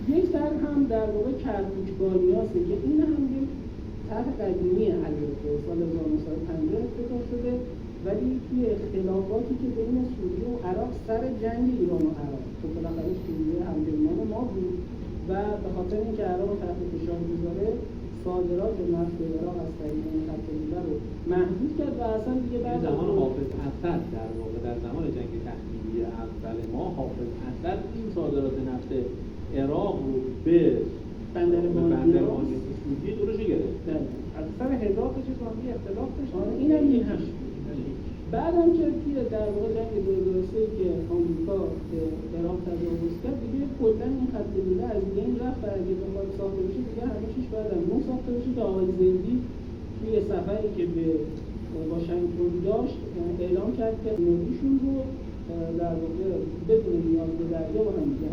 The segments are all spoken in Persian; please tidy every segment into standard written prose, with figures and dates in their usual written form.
یک طرح هم در واقع کرکوک‌بانیاسه که این هم یک طرح قدیمی البته سال 1950 ابتدا شده، ولی توی اختلافاتی که بین سوریه و عراق سر جنگ ایران و عراق که بالاخره سوریه همپیمان ما بود و به خاطر اینکه عراق تحت فشار میذاره صادرات نفت عراق از طریق این خط دیگر رو محدود کرد و اصلا دیگه بعد زمان حافظ اسد در واقع در زمان جنگ تحمیلی اول ما حافظ اسد این صادرات نفت عراق رو به بندر مانگی سوریه دورش گرفت. از سر هزار چیز ماهی اختلاف داشت. اینم این هم بعد هم که توی در واقع جنگ 2003 که آمریکا به عراق تجاوز کرد دیگه کلا این خط دیگه از بین رفت و اگه بخواد ساخته بشه دیگه همه چیش باید از نو ساخته بشه که آقای زیدی توی سفری که به واشنگتن داشت اعلام کرد که نوعیشون رو در واقع بدون نیاز به دریا با هم دیگه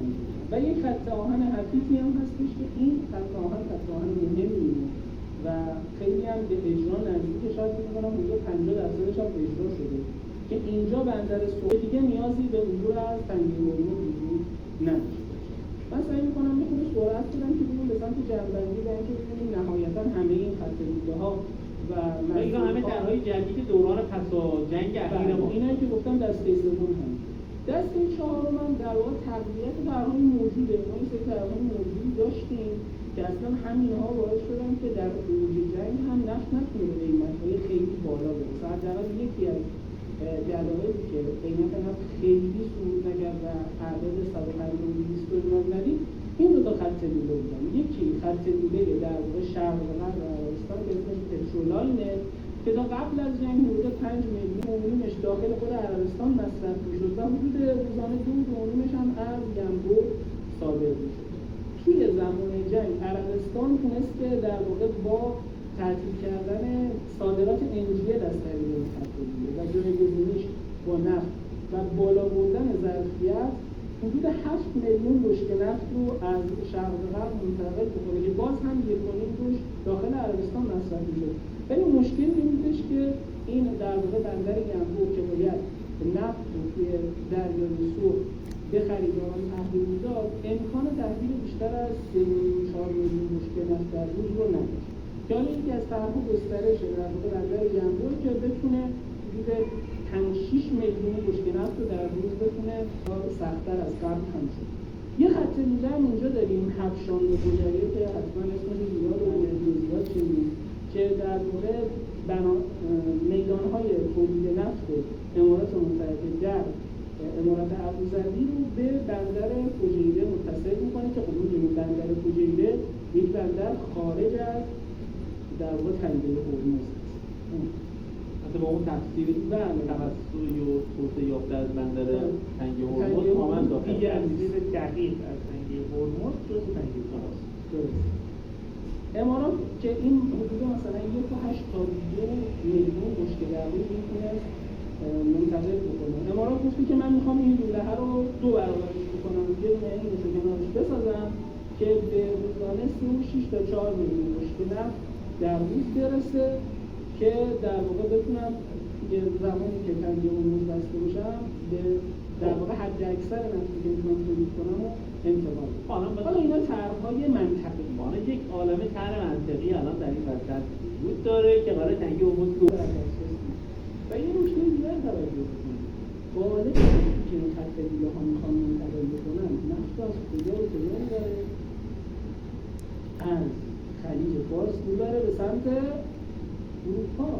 و یک خط آهن حقیقی هم هستش که این خط آهن مهمیه و خیلی هم به اجرا نزدیکه. شاید می‌کنم حدود 50% هم اجرا شده که اینجا بندر سوئد دیگه نیازی به عبور از تنگه هرمز وجود نداشته. من سعی می‌کنم یه خورده سرعت بدم که بریم به سمت جنبندی و اینکه ببینیم نهایتاً همه این خط دیگه‌ها و اینا همه طرح‌های جدید دوران پسا جنگ اخیر ما. اینایی که گفتم دسته سوم هم. دسته چهارم هم در واقع تقویت طرح‌های موجوده. ما این سری طرح‌های موجودی داشتیم که اصلا همینها باعث شدن که در اوج جنگ هم نفت نتونه به قیمت‌های خیلی بالا برسه. حداقل یکی از دلایلی که قیمت نفت خیلی صعود نکرد و اعداد 150-200 دلار ندید این دو تا خط دیگه بودن. یکی خط دیگه در واقع شرق و غرب عربستان به اسم پترولاینه که تا قبل از جنگ حدود 5 میلیون عمومیش داخل خود عربستان مصرف می‌شد و حدود روزانه 2 عمومیش هم از گنبور صادر می‌شد. توی زمان جنگ عربستان تونست که در واقع با تعطیل کردن صادرات NGL از طریق این خط دیگه و جایگزینیش با نفت و بالا بردن ظرفیت حدود 7 میلیون بشکه نفت رو از شرق و غرب منتقل بکنه که باز هم 1.5 روش داخل عربستان مصرف می‌شد. ولی مشکل این بودش که این در واقع بندر گنبور که باید نفت رو توی دریای سرخ بخرید و آن تحویل میداد امکان تحویل بیشتر از 3-4 میلیون بشکه نفت در روز رو نداشت. که حالا یکی از طرح‌ها گسترش در واقع بندر گنبور که بتونه حدود 5-6 میلیون بشکه نفت رو در روز بتونه سخت‌تر از قبل هم شد. یه خط دیگه هم اینجا داریم حبشان گذریه که حتما اسمش زیاد و زیاد شنیدید که در واقع میدان‌های تولید نفت امارات متحده در امارات ابوظبی رو به بندر فوجیره متصل می‌کنه که خب می‌دونید بندر فوجیره یک بندر خارج از در واقع تنگه هرمز است. حتی با اون تفسیر توسط یا توسعه یافته از بندر تنگه هرمز کاملا داخل تفسیر دقیق از تنگه هرمز جز تنگه هرمز. درست. امارات که این حدود مثلا 1.8 تا 2 میلیون بشکه در روز میتونه منتقل بکنه. امارات گفتی که من میخوام این لوله رو 2 برابرش بکنم، یه دونه این رو کنارش بسازم که به روزانه 3.6 تا 4 میلیون بشکه نفت در روز برسه که در واقع بتونم یه زمانی که تنگه هرمز بسته باشم به در واقع حد اکثر نفتی که میتونم تولید کنم و انتقال. حالا اینا طرح‌های منطقی حالا یک عالمه طرح منطقی الان در این وسط وجود داره که قرار تنگه هرمز رو و یه نکته دیگر توجه بکنید. غالب که این خط دیگه ها میخوان منتقل بکنن نفت از کجا و کجا میبره؟ از خلیج فارس میبره به سمت اروپا.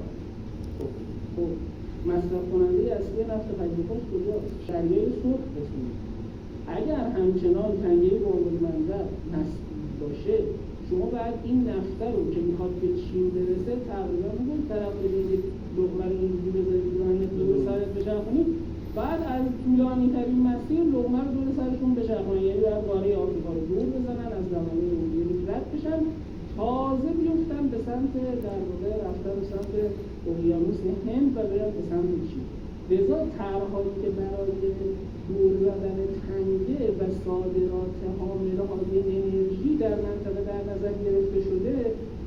خب مصرف کننده اصلی نفت خلیج فارس کجاست؟ دریای سرخ رسید. اگر همچنان تنگه هرمزمندر مسدود باشه شما باید این نفت رو که میخواد به چین برسه تقریبا اون طرف یک لقمه رو اینجوری بذارید رو دور سرت بچرخونید بعد از طولانی ترین مسیر لقمه رو دور سرشون بچرخونید، یعنی باید قاره آفریقا رو دور بزنن از زمانه ارومیه رد بشن تازه بیفتن به سمت در واقع رفتن به سمت اقیانوس هند و برن به سمت چین. لذا طرح‌هایی که برای دور زدن تنگه و صادرات حامله‌های انرژی در منطقه در نظر گرفته شده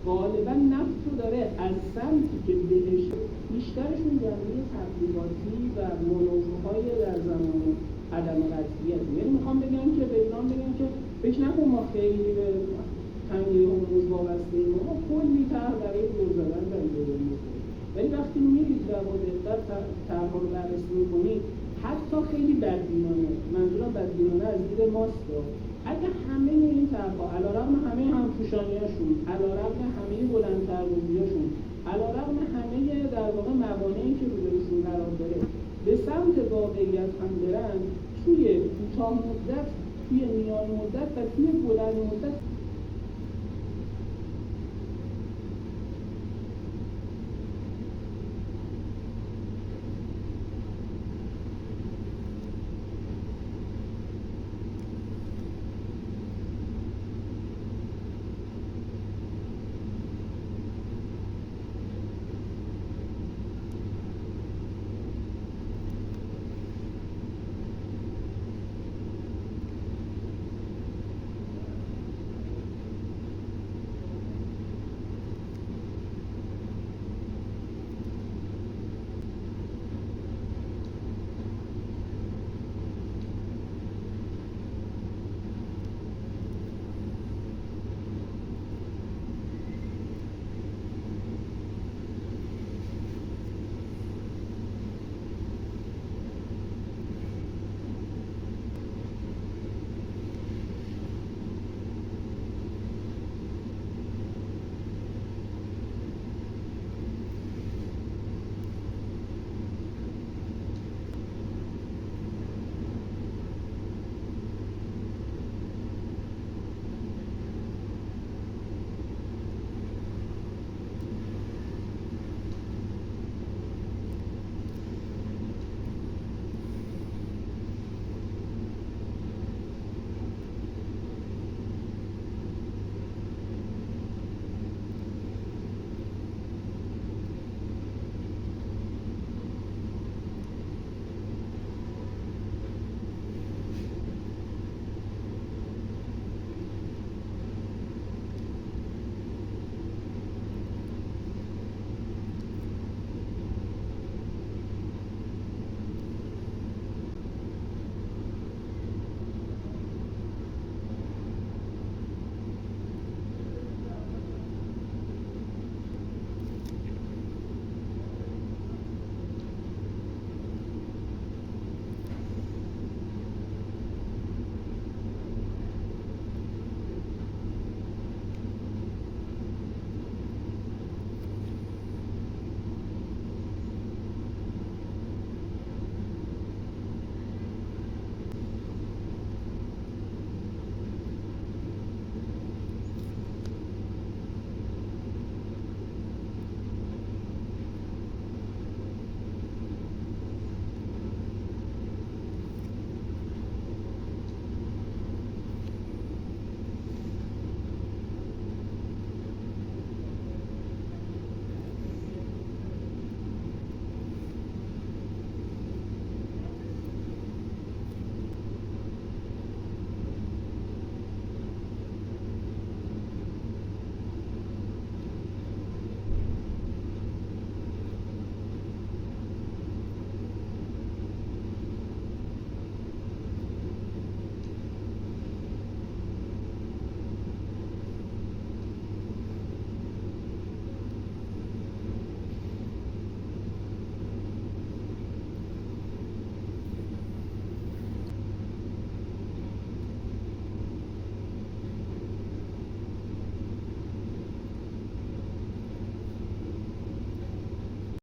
غالبا نفت رو داره از سمتی که بهش بیشترشون جنبه تبلیغاتی و مانورهای در زمان عدم قطعیت. یعنی میخوام بگم که به ایران بگم که به فکر نکن ما خیلی به تنگه هرمز وابسته ایم، ما کلی طرح برای دور زدن در هرمز، ولی وقتی میرید و با دقت طرح‌ها رو بررسی می‌کنید، حتی خیلی بدبینانه، منظورم بدبینانه از دید ماست، اگه همه این طرح‌ها علیرغم همه همپوشانی‌هاشون، علیرغم همه بلندپروازی‌هاشون، علیرغم همه در واقع موانعی که روبروشون قرار داره، به سمت واقعیت هم برن، توی کوتاه مدت، توی میان مدت و توی بلند مدت